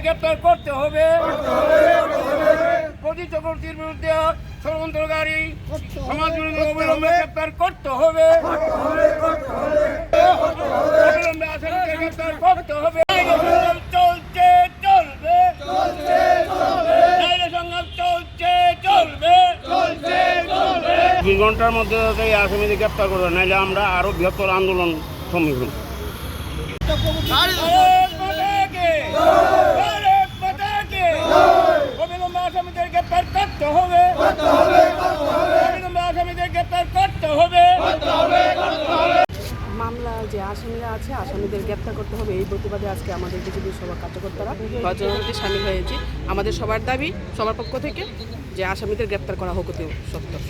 গ্রেপ্তার করতে হবে প্রতি চক্রবর্তীর বিরুদ্ধে ষড়যন্ত্রকারী সমাজ বিরোধী অবিলম্বে গ্রেপ্তার করতে হবে অবিলম্বে আসামিকে গ্রেপ্তার করতে হবে। চলছে চলবে সংগ্রাম চলছে চলবে ২ ঘন্টার মধ্যে এই আসামিদের গ্রেপ্তার করবে, নাহলে আমরা আরো বৃহত্তর আন্দোলন সম্মুখীন। অবিলম্বে আসামিদের গ্রেপ্তার করতে হবে, অবিলম্বে আসামিদের গ্রেপ্তার করতে হবে। মামলা যে আসামিরা আছে আসামিদের গ্রেপ্তার করতে হবে, এই প্রতিবাদে আজকে আমাদের বিজেপি সভা কার্যকর্তারা রাজনীতিতে সামিল হয়েছে। আমাদের সবার দাবি, সবার পক্ষ থেকে যে আসামিদের গ্রেপ্তার করা হোক অতি সত্ত্বর।